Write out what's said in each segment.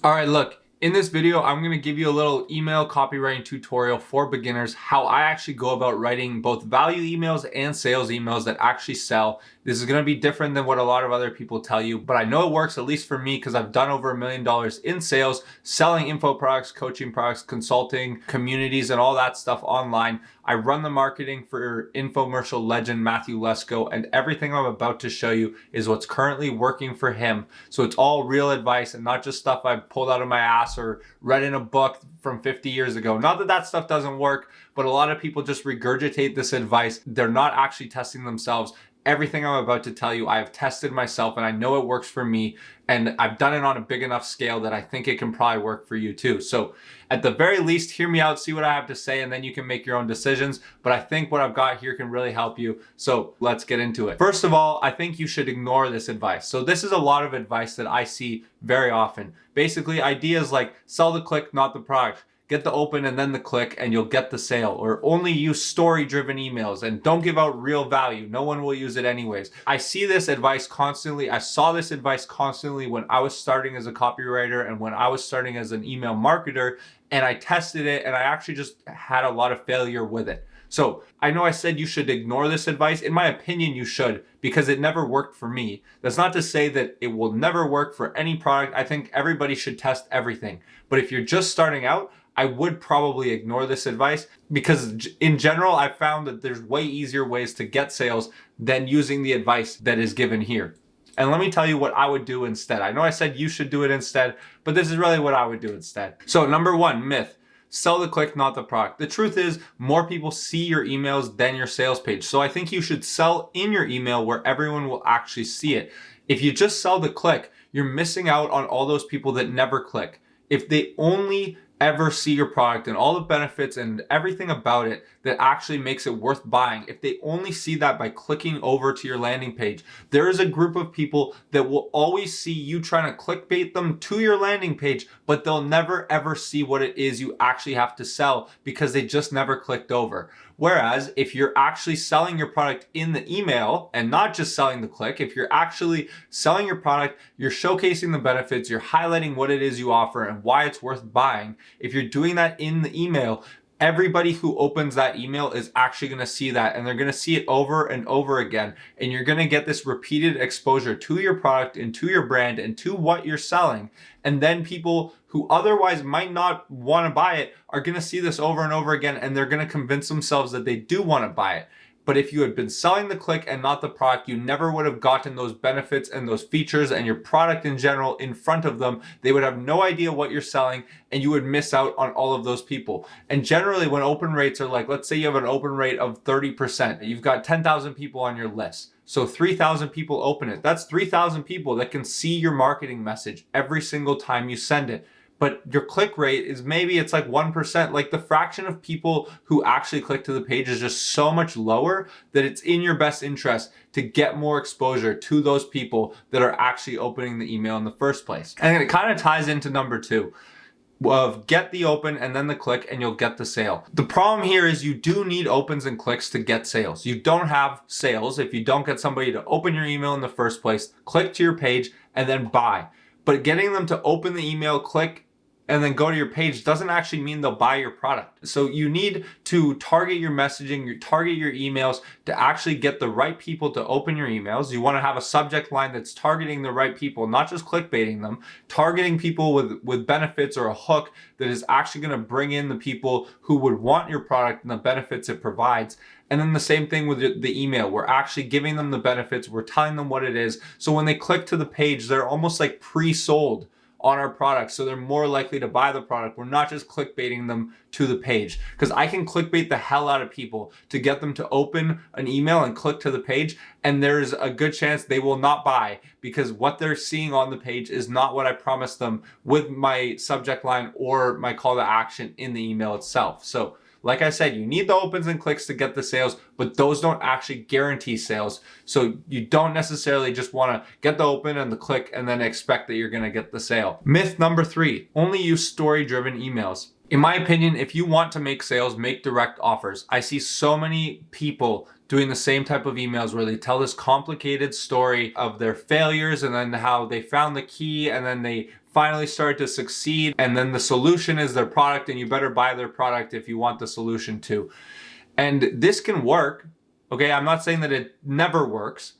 All right, look, in this video, I'm going to give you a little email copywriting tutorial for beginners, how I actually go about writing both value emails and sales emails that actually sell. This is going to be different than what a lot of other people tell you, but I know it works, at least for me, because I've done over $1 million in sales, selling info products, coaching products, consulting, communities, and all that stuff online. I run the marketing for infomercial legend Matthew Lesko, and everything I'm about to show you is what's currently working for him. So it's all real advice and not just stuff I pulled out of my ass or read in a book from 50 years ago. Not that that stuff doesn't work, but a lot of people just regurgitate this advice. They're not actually testing themselves. Everything I'm about to tell you, I have tested myself and I know it works for me, and I've done it on a big enough scale that I think it can probably work for you too. So at the very least, hear me out, see what I have to say, and then you can make your own decisions. But I think what I've got here can really help you. So let's get into it. First of all, I think you should ignore this advice. So this is a lot of advice that I see very often. Basically, ideas like sell the click, not the product. Get the open and then the click and you'll get the sale. Or only use story-driven emails and don't give out real value. No one will use it anyways. I see this advice constantly. I saw this advice constantly when I was starting as a copywriter and when I was starting as an email marketer, and I tested it and I actually just had a lot of failure with it. So I know I said you should ignore this advice. In my opinion, you should, because it never worked for me. That's not to say that it will never work for any product. I think everybody should test everything. But if you're just starting out, I would probably ignore this advice, because in general, I found that there's way easier ways to get sales than using the advice that is given here. And let me tell you what I would do instead. I know I said you should do it instead, but this is really what I would do instead. So number one, myth. Sell the click, not the product. The truth is, more people see your emails than your sales page. So I think you should sell in your email where everyone will actually see it. If you just sell the click, you're missing out on all those people that never click. If they only ever see your product and all the benefits and everything about it that actually makes it worth buying, if they only see that by clicking over to your landing page, there is a group of people that will always see you trying to clickbait them to your landing page, but they'll never ever see what it is you actually have to sell because they just never clicked over. Whereas if you're actually selling your product in the email and not just selling the click, if you're actually selling your product, you're showcasing the benefits, you're highlighting what it is you offer and why it's worth buying. If you're doing that in the email, everybody who opens that email is actually going to see that, and they're going to see it over and over again. And you're going to get this repeated exposure to your product and to your brand and to what you're selling. And then people who otherwise might not want to buy it are going to see this over and over again, and they're going to convince themselves that they do want to buy it. But if you had been selling the click and not the product, you never would have gotten those benefits and those features and your product in general in front of them. They would have no idea what you're selling, and you would miss out on all of those people. And generally, when open rates are like, let's say you have an open rate of 30%, you've got 10,000 people on your list. So 3,000 people open it. That's 3,000 people that can see your marketing message every single time you send it. But your click rate is it's like 1%. Like the fraction of people who actually click to the page is just so much lower that it's in your best interest to get more exposure to those people that are actually opening the email in the first place. And it kind of ties into number two of get the open and then the click and you'll get the sale. The problem here is you do need opens and clicks to get sales. You don't have sales if you don't get somebody to open your email in the first place, click to your page, and then buy. But getting them to open the email, click, and then go to your page doesn't actually mean they'll buy your product. So you need to target your messaging, target your emails to actually get the right people to open your emails. You want to have a subject line that's targeting the right people, not just clickbaiting them, targeting people with benefits or a hook that is actually going to bring in the people who would want your product and the benefits it provides. And then the same thing with the email. We're actually giving them the benefits. We're telling them what it is. So when they click to the page, they're almost like pre-sold on our product, so they're more likely to buy the product. We're not just clickbaiting them to the page, because I can clickbait the hell out of people to get them to open an email and click to the page, and there's a good chance they will not buy because what they're seeing on the page is not what I promised them with my subject line or my call to action in the email itself. So like I said, you need the opens and clicks to get the sales, but those don't actually guarantee sales. So you don't necessarily just want to get the open and the click and then expect that you're going to get the sale. Myth number three, only use story-driven emails. In my opinion, if you want to make sales, make direct offers. I see so many people doing the same type of emails where they tell this complicated story of their failures and then how they found the key and then they finally started to succeed, and then the solution is their product, and you better buy their product if you want the solution too. And this can work, okay? I'm not saying that it never works,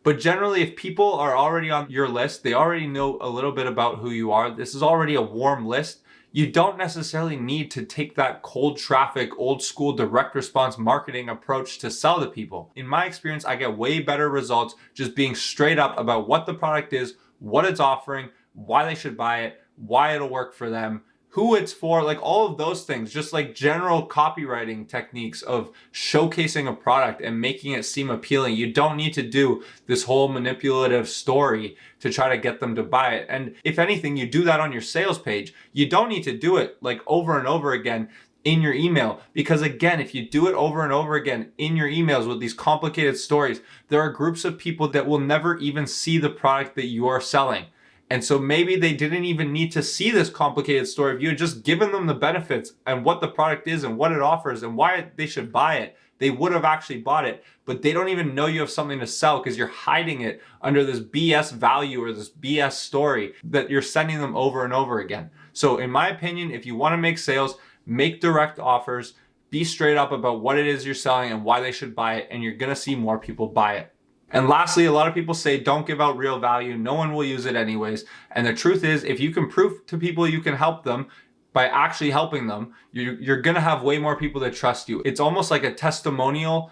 but generally if people are already on your list, they already know a little bit about who you are, this is already a warm list, you don't necessarily need to take that cold traffic, old school direct response marketing approach to sell to people. In my experience, I get way better results just being straight up about what the product is, what it's offering, why they should buy it, why it'll work for them, who it's for, like all of those things, just like general copywriting techniques of showcasing a product and making it seem appealing. You don't need to do this whole manipulative story to try to get them to buy it. And if anything, you do that on your sales page. You don't need to do it like over and over again in your email, because again, if you do it over and over again in your emails with these complicated stories, there are groups of people that will never even see the product that you are selling. And so maybe they didn't even need to see this complicated story. If you had just given them the benefits and what the product is and what it offers and why they should buy it, they would have actually bought it. But they don't even know you have something to sell because you're hiding it under this BS value or this BS story that you're sending them over and over again. So in my opinion, if you want to make sales, make direct offers, be straight up about what it is you're selling and why they should buy it, and you're going to see more people buy it. And lastly, a lot of people say don't give out real value. No one will use it anyways. And the truth is, if you can prove to people you can help them by actually helping them, you're going to have way more people that trust you. It's almost like a testimonial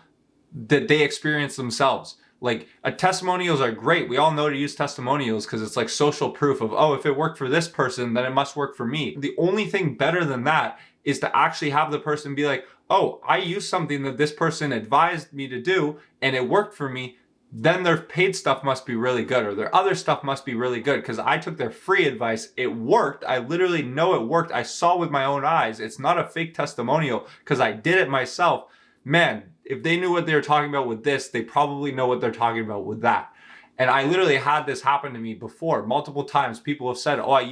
that they experience themselves. Like testimonials are great. We all know to use testimonials because it's like social proof of, oh, if it worked for this person, then it must work for me. The only thing better than that is to actually have the person be like, oh, I used something that this person advised me to do and it worked for me. Then their paid stuff must be really good, or their other stuff must be really good because I took their free advice. It worked. I literally know it worked. I saw with my own eyes. It's not a fake testimonial because I did it myself. Man, if they knew what they were talking about with this, they probably know what they're talking about with that. And I literally had this happen to me before multiple times. People have said, oh, I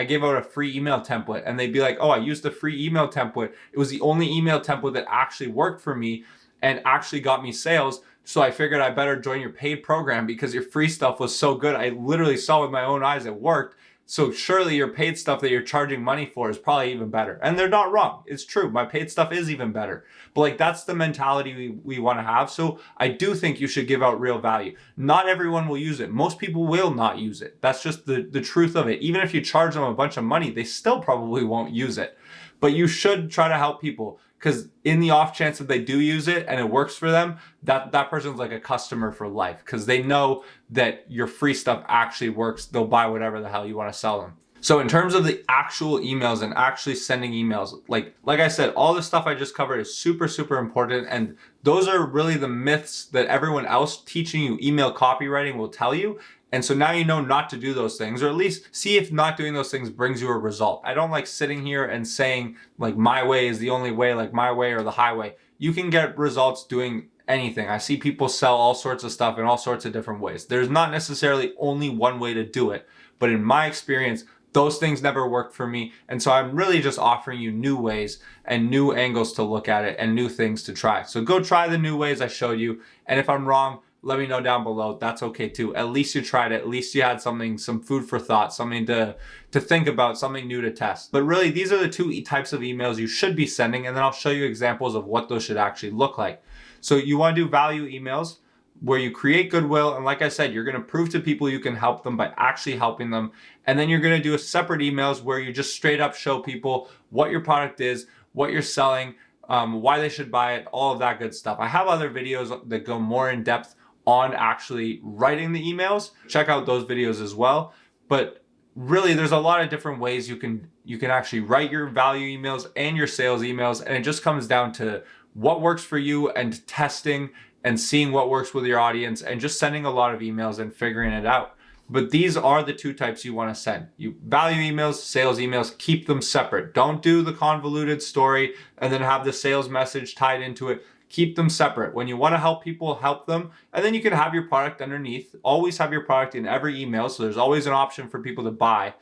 gave out a free email template, and they'd be like, oh, I used the free email template. It was the only email template that actually worked for me and actually got me sales. So I figured I better join your paid program because your free stuff was so good. I literally saw with my own eyes it worked. So surely your paid stuff that you're charging money for is probably even better. And they're not wrong. It's true. My paid stuff is even better. But like that's the mentality we want to have. So I do think you should give out real value. Not everyone will use it. Most people will not use it. That's just the truth of it. Even if you charge them a bunch of money, they still probably won't use it. But you should try to help people, because in the off chance that they do use it and it works for them, that person's like a customer for life because they know that your free stuff actually works. They'll buy whatever the hell you want to sell them. So in terms of the actual emails and actually sending emails, like I said, all the stuff I just covered is super, super important. And those are really the myths that everyone else teaching you email copywriting will tell you. And so now you know not to do those things, or at least see if not doing those things brings you a result. I don't like sitting here and saying like my way is the only way, like my way or the highway. You can get results doing anything. I see people sell all sorts of stuff in all sorts of different ways. There's not necessarily only one way to do it, but in my experience, those things never worked for me. And so I'm really just offering you new ways and new angles to look at it and new things to try. So go try the new ways I showed you. And if I'm wrong, let me know down below. That's okay too. At least you tried it. At least you had something, some food for thought, something to think about, something new to test. But really, these are the two types of emails you should be sending. And then I'll show you examples of what those should actually look like. So you want to do value emails where you create goodwill. And like I said, you're going to prove to people you can help them by actually helping them. And then you're going to do a separate emails where you just straight up show people what your product is, what you're selling, why they should buy it, all of that good stuff. I have other videos that go more in depth on actually writing the emails. Check out those videos as well. But really, there's a lot of different ways you can actually write your value emails and your sales emails. And it just comes down to what works for you and testing and seeing what works with your audience and just sending a lot of emails and figuring it out. But these are the two types you want to send. You value emails, sales emails, keep them separate. Don't do the convoluted story and then have the sales message tied into it. Keep them separate. When you want to help people, help them. And then you can have your product underneath. Always have your product in every email. So there's always an option for people to buy.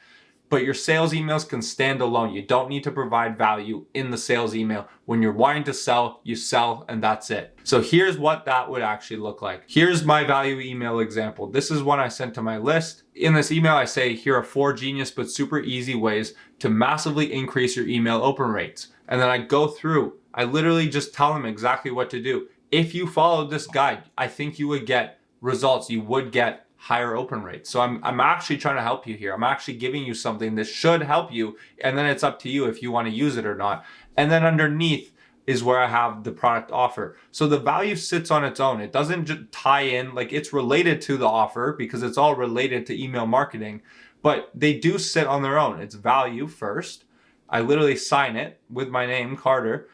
but your sales emails can stand alone. You don't need to provide value in the sales email. When you're wanting to sell, you sell, and that's it. So here's what that would actually look like. Here's my value email example. This is one I sent to my list. In this email, I say, here are 4 genius but super easy ways to massively increase your email open rates. And then I go through, I literally just tell them exactly what to do. If you followed this guide, I think you would get results. You would get higher open rates. So I'm actually trying to help you here. I'm actually giving you something that should help you, and then it's up to you if you want to use it or not. And then underneath is where I have the product offer. So the value sits on its own. It doesn't just tie in, like it's related to the offer because it's all related to email marketing, but they do sit on their own. It's value first. I literally sign it with my name, Carter,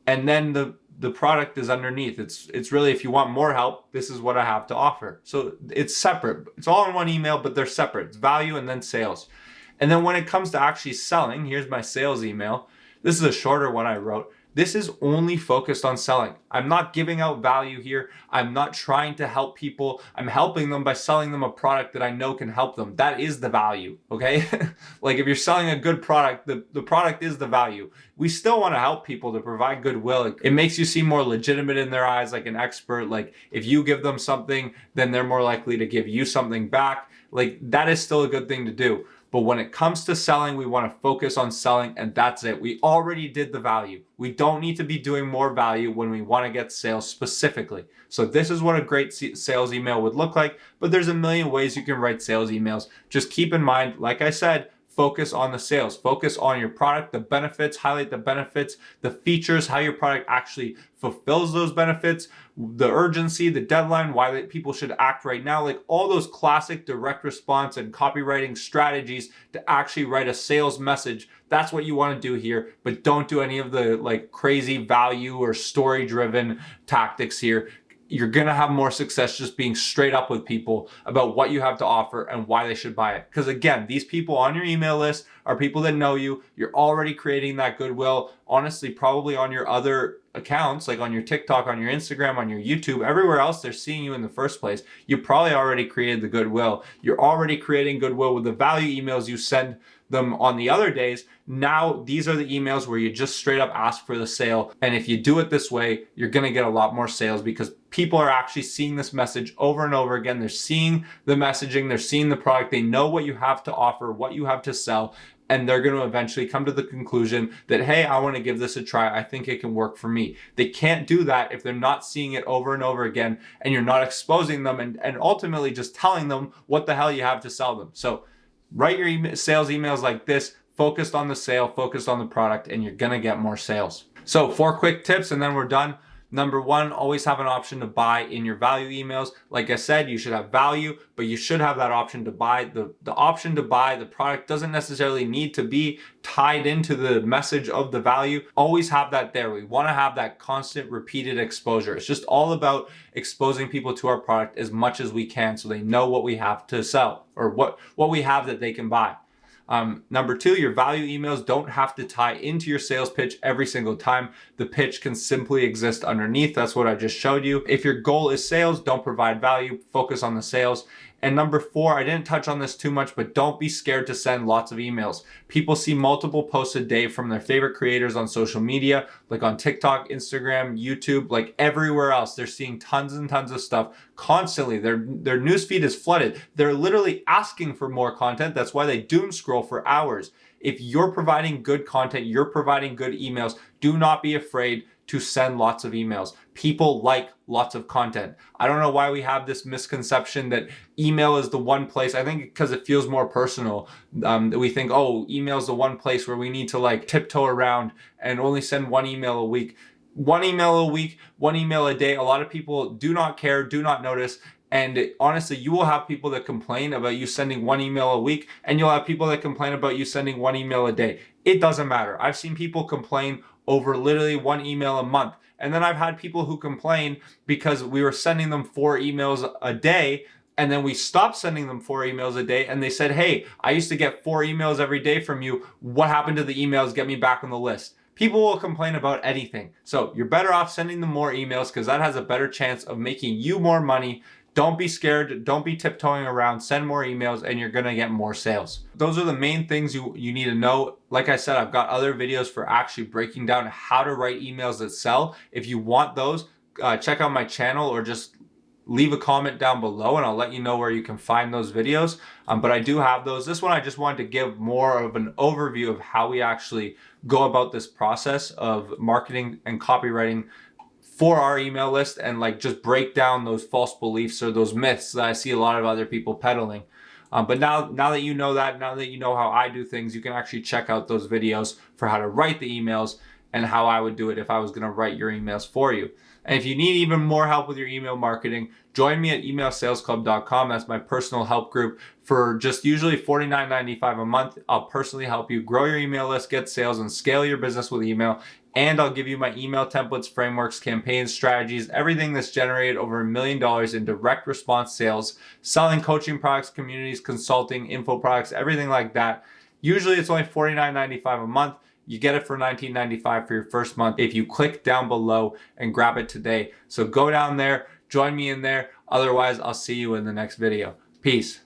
and then the product is underneath. It's really, if you want more help, this is what I have to offer. So it's separate. It's all in one email, but they're separate. It's value and then sales. And then when it comes to actually selling, here's my sales email. This is a shorter one I wrote. This is only focused on selling. I'm not giving out value here. I'm not trying to help people. I'm helping them by selling them a product that I know can help them. That is the value, okay? Like if you're selling a good product, the product is the value. We still want to help people to provide goodwill. It makes you seem more legitimate in their eyes, like an expert. Like if you give them something, then they're more likely to give you something back. Like that is still a good thing to do. But when it comes to selling, we want to focus on selling, and that's it. We already did the value. We don't need to be doing more value when we want to get sales specifically. So this is what a great sales email would look like, but there's a million ways you can write sales emails. Just keep in mind, like I said, focus on the sales, focus on your product, the benefits, highlight the benefits, the features, how your product actually fulfills those benefits, the urgency, the deadline, why people should act right now, like all those classic direct response and copywriting strategies to actually write a sales message. That's what you want to do here, but don't do any of the like crazy value or story driven tactics here. You're going to have more success just being straight up with people about what you have to offer and why they should buy it. Because again, these people on your email list are people that know you. You're already creating that goodwill. Honestly, probably on your other accounts, like on your TikTok, on your Instagram, on your YouTube, everywhere else they're seeing you in the first place. You probably already created the goodwill. You're already creating goodwill with the value emails you send them on the other days. Now, these are the emails where you just straight up ask for the sale. And if you do it this way, you're going to get a lot more sales because people are actually seeing this message over and over again. They're seeing the messaging, they're seeing the product, they know what you have to offer, what you have to sell, and they're going to eventually come to the conclusion that, hey, I want to give this a try. I think it can work for me. They can't do that if they're not seeing it over and over again and you're not exposing them and ultimately just telling them what the hell you have to sell them. So write your sales emails like this, focused on the sale, focused on the product, and you're going to get more sales. So 4 quick tips and then we're done. Number 1, always have an option to buy in your value emails. Like I said, you should have value, but you should have that option to buy. The option to buy the product doesn't necessarily need to be tied into the message of the value. Always have that there. We want to have that constant repeated exposure. It's just all about exposing people to our product as much as we can so they know what we have to sell or what we have that they can buy. Number 2, your value emails don't have to tie into your sales pitch every single time. The pitch can simply exist underneath. That's what I just showed you. If your goal is sales, don't provide value, focus on the sales. And number 4, I didn't touch on this too much, but don't be scared to send lots of emails. People see multiple posts a day from their favorite creators on social media, like on TikTok, Instagram, YouTube, like everywhere else. They're seeing tons and tons of stuff constantly. Their newsfeed is flooded. They're literally asking for more content. That's why they doom scroll for hours. If you're providing good content, you're providing good emails, do not be afraid to send lots of emails. People like lots of content. I don't know why we have this misconception that email is the one place. I think because it feels more personal. That we think, oh, email is the one place where we need to like tiptoe around and only send 1 email a week. 1 email a week, 1 email a day. A lot of people do not care, do not notice. And honestly, you will have people that complain about you sending 1 email a week, and you'll have people that complain about you sending 1 email a day. It doesn't matter. I've seen people complain over literally 1 email a month. And then I've had people who complain because we were sending them 4 emails a day, and then we stopped sending them 4 emails a day, and they said, hey, I used to get 4 emails every day from you. What happened to the emails? Get me back on the list. People will complain about anything. So you're better off sending them more emails because that has a better chance of making you more money. Don't be scared. Don't be tiptoeing around. Send more emails and you're going to get more sales. Those are the main things you need to know. Like I said, I've got other videos for actually breaking down how to write emails that sell. If you want those, check out my channel or just leave a comment down below and I'll let you know where you can find those videos. But I do have those. This one I just wanted to give more of an overview of how we actually go about this process of marketing and copywriting for our email list, and like just break down those false beliefs or those myths that I see a lot of other people peddling. But now that you know that, now that you know how I do things, you can actually check out those videos for how to write the emails and how I would do it if I was going to write your emails for you. And if you need even more help with your email marketing, join me at emailsalesclub.com. That's my personal help group. For just usually $49.95 a month, I'll personally help you grow your email list, get sales, and scale your business with email. And I'll give you my email templates, frameworks, campaigns, strategies, everything that's generated over $1 million in direct response sales, selling coaching products, communities, consulting, info products, everything like that. Usually it's only $49.95 a month. You get it for $19.95 for your first month if you click down below and grab it today. So go down there, join me in there. Otherwise, I'll see you in the next video. Peace.